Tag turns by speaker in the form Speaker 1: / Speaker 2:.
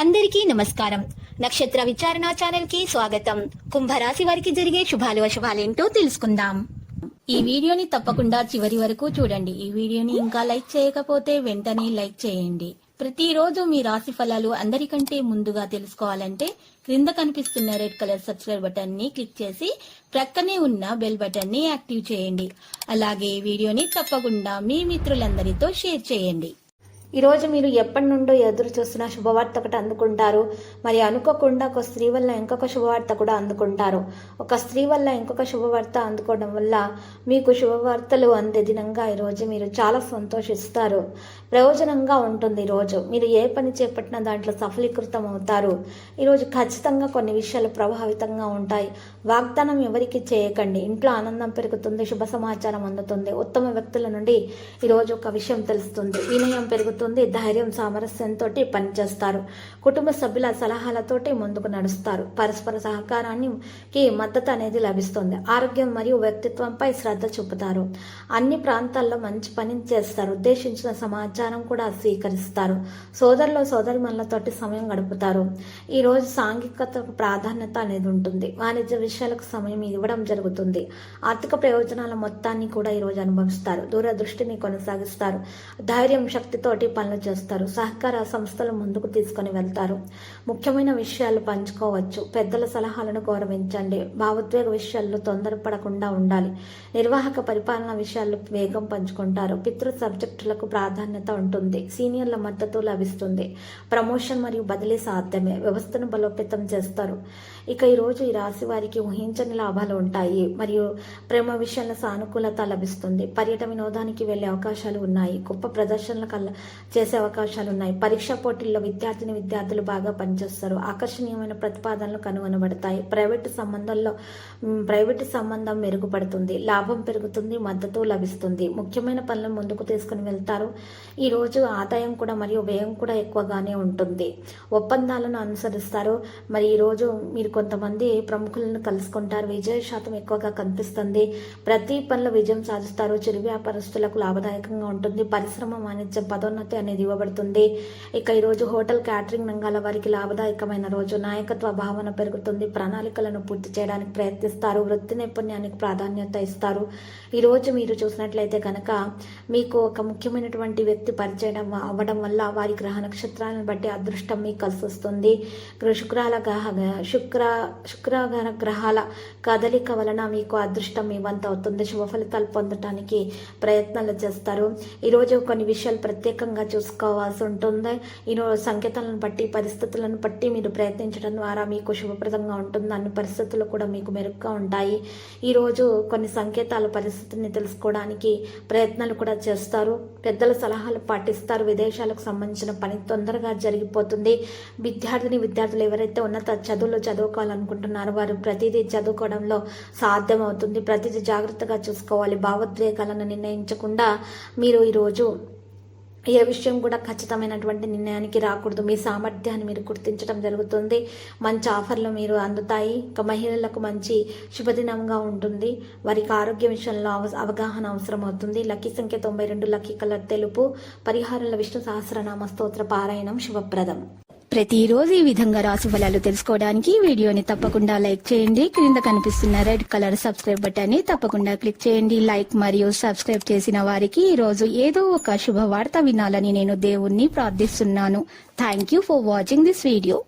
Speaker 1: అందరికీ నమస్కారం. నక్షత్ర విచారణ ఛానల్ కి స్వాగతం. కుంభరాశి వారికి జరిగే శుభాలు అశుభాలేంటో తెలుసుకుందాం. ఈ వీడియోని తప్పకుండా చివరి వరకు చూడండి. ఈ వీడియోని ఇంకా లైక్ చేయకపోతే వెంటనే లైక్ చేయండి. ప్రతిరోజు మీ రాశి ఫలాలు అందరికంటే ముందుగా తెలుసుకోవాలంటే క్రింద కనిపిస్తున్న రెడ్ కలర్ సబ్స్క్రైబ్ బటన్ ని క్లిక్ చేసి ప్రక్కనే ఉన్న బెల్ బటన్ ని యాక్టివ్ చేయండి. అలాగే ఈ వీడియోని తప్పకుండా మీ మిత్రులందరితో షేర్ చేయండి. ఈరోజు మీరు ఎప్పటి నుండో ఎదురు చూస్తున్న శుభవార్త ఒకటి అందుకుంటారు. మరి అనుకోకుండా ఒక స్త్రీ వల్ల ఇంకొక శుభవార్త కూడా అందుకుంటారు. ఒక స్త్రీ వల్ల ఇంకొక శుభవార్త అందుకోవడం వల్ల మీకు శుభవార్తలు అందే దినంగా ఈరోజు మీరు చాలా సంతోషిస్తారు. ప్రయోజనంగా ఉంటుంది. ఈరోజు మీరు ఏ పని చేపట్టినా దాంట్లో సఫలీకృతం అవుతారు. ఈరోజు ఖచ్చితంగా కొన్ని విషయాలు ప్రభావితంగా ఉంటాయి. వాగ్దానం ఎవరికి చేయకండి. ఇంట్లో ఆనందం పెరుగుతుంది. శుభ సమాచారం అందుతుంది. ఉత్తమ వ్యక్తుల నుండి ఈరోజు ఒక విషయం తెలుస్తుంది. వినయం పెరుగుతుంది. ధైర్యం సామరస్యంతో పనిచేస్తారు. కుటుంబ సభ్యుల సలహాలతోటి ముందుకు నడుస్తారు. పరస్పర సహకారానికి మద్దతు అనేది లభిస్తుంది. ఆరోగ్యం మరియు వ్యక్తిత్వంపై శ్రద్ధ చూపుతారు. అన్ని ప్రాంతాల్లో మంచి పని చేస్తారు. ఉద్దేశించిన సమాచారం కూడా స్వీకరిస్తారు. సోదరులు సోదరిమణులతోటి సమయం గడుపుతారు. ఈ రోజు సాంఘికతకు ప్రాధాన్యత అనేది ఉంటుంది. వాణిజ్య విషయాలకు సమయం ఇవ్వడం జరుగుతుంది. ఆర్థిక ప్రయోజనాల మొత్తాన్ని కూడా ఈ రోజు అనుభవిస్తారు. దూరదృష్టిని కొనసాగిస్తారు. ధైర్యం శక్తితోటి పనులు చేస్తారు. సహకార సంస్థలు ముందుకు తీసుకొని వెళ్తారు. ముఖ్యమైన విషయాలు పంచుకోవచ్చు. పెద్దల సలహాలను గౌరవించండి. భావోద్వేగ విషయాల్లో తొందరపడకుండా ఉండాలి. నిర్వాహక పరిపాలన విషయాల్లో వేగం పంచుకుంటారు. పితృ సబ్జెక్టులకు ప్రాధాన్యత ఉంటుంది. సీనియర్ల మద్దతు లభిస్తుంది. ప్రమోషన్ మరియు బదిలీ సాధ్యమే. వ్యవస్థను బలోపేతం చేస్తారు. ఇక ఈరోజు ఈ రాశి వారికి ఊహించని లాభాలు ఉంటాయి. మరియు ప్రేమ విషయంలో సానుకూలత లభిస్తుంది. పర్యటన వినోదానికి వెళ్లే అవకాశాలు ఉన్నాయి. గొప్ప ప్రదర్శనల చేసే అవకాశాలు ఉన్నాయి. పరీక్షా పోటీల్లో విద్యార్థులు బాగా పనిచేస్తారు. ఆకర్షణీయమైన ప్రతిపాదనలు కనుగొనబడతాయి. ప్రైవేటు సంబంధం మెరుగుపడుతుంది. లాభం పెరుగుతుంది. మద్దతు లభిస్తుంది. ముఖ్యమైన పనులను ముందుకు తీసుకుని వెళ్తారు. ఈ రోజు ఆదాయం కూడా మరియు వ్యయం కూడా ఎక్కువగానే ఉంటుంది. ఒప్పందాలను అనుసరిస్తారు. మరి ఈ రోజు మీరు కొంతమంది ప్రముఖులను కలుసుకుంటారు. విజయ శాతం ఎక్కువగా కనిపిస్తుంది. ప్రతి పనిలో విజయం సాధిస్తారు. చిరు వ్యాపారస్తులకు లాభదాయకంగా ఉంటుంది. పరిశ్రమ వాణిజ్యం పదోన్నతి అనేది ఇవ్వబడుతుంది. ఇక ఈరోజు హోటల్ క్యాటరింగ్ రంగాల వారికి లాభదాయకమైన రోజు. నాయకత్వ భావన పెరుగుతుంది. ప్రణాళికలను పూర్తి చేయడానికి ప్రయత్నిస్తారు. వృత్తి నైపుణ్యానికి ప్రాధాన్యత ఇస్తారు. ఈరోజు మీరు చూసినట్లయితే కనుక మీకు ఒక ముఖ్యమైనటువంటి వ్యక్తి పరిచయం అవ్వడం వల్ల వారి గ్రహ నక్షత్రాలను బట్టి అదృష్టం మీకు కలిసి వస్తుంది. శుక్ర గ్రహాల కదలిక వలన మీకు అదృష్టం మీ వంత అవుతుంది. శుభ ఫలితాలు పొందడానికి ప్రయత్నాలు చేస్తారు. ఈరోజు కొన్ని విషయాలు ప్రత్యేకంగా చూసుకోవాల్సి ఉంటుంది. ఈరోజు సంకేతాలను బట్టి పరిస్థితులను బట్టి మీరు ప్రయత్నించడం ద్వారా మీకు శుభప్రదంగా ఉంటుంది. అన్ని పరిస్థితులు కూడా మీకు మెరుగ్గా ఉంటాయి. ఈరోజు కొన్ని సంకేతాల పరిస్థితిని తెలుసుకోవడానికి ప్రయత్నాలు కూడా చేస్తారు. పెద్దల సలహాలు పాటిస్తారు. విదేశాలకు సంబంధించిన పని తొందరగా జరిగిపోతుంది. విద్యార్థులు ఎవరైతే ఉన్నత చదువులు చదువుకోవాలనుకుంటున్నారో వారు ప్రతిదీ చదువుకోవడంలో సాధ్యమవుతుంది. ప్రతిదీ జాగ్రత్తగా చూసుకోవాలి. భావోద్వేగాలను నిర్ణయించకుండా మీరు ఈరోజు ఏ విషయం కూడా ఖచ్చితమైనటువంటి నిర్ణయానికి రాకూడదు. మీ సామర్థ్యాన్ని మీరు గుర్తించడం జరుగుతుంది. మంచి ఆఫర్లు మీరు అందుతాయి. ఇక మహిళలకు మంచి శుభదినంగా ఉంటుంది. వారికి ఆరోగ్య విషయంలో అవగాహన అవసరం అవుతుంది. లక్కీ సంఖ్య 92. లక్కీ కలర్ తెలుపు. పరిహారాల విష్ణు సహస్రనామ స్తోత్ర పారాయణం శుభప్రదం. ప్రతిరోజు ఈ విధంగా రాశి ఫలాలు తెలుసుకోవడానికి వీడియోని తప్పకుండా లైక్ చేయండి. క్రింద కనిపిస్తున్న రెడ్ కలర్ సబ్స్క్రైబ్ బటన్ ని తప్పకుండా క్లిక్ చేయండి. లైక్ మరియు సబ్స్క్రైబ్ చేసిన వారికి ఈ రోజు ఏదో ఒక శుభవార్త వినాలని నేను దేవుణ్ణి ప్రార్థిస్తున్నాను. Thank you for watching this video.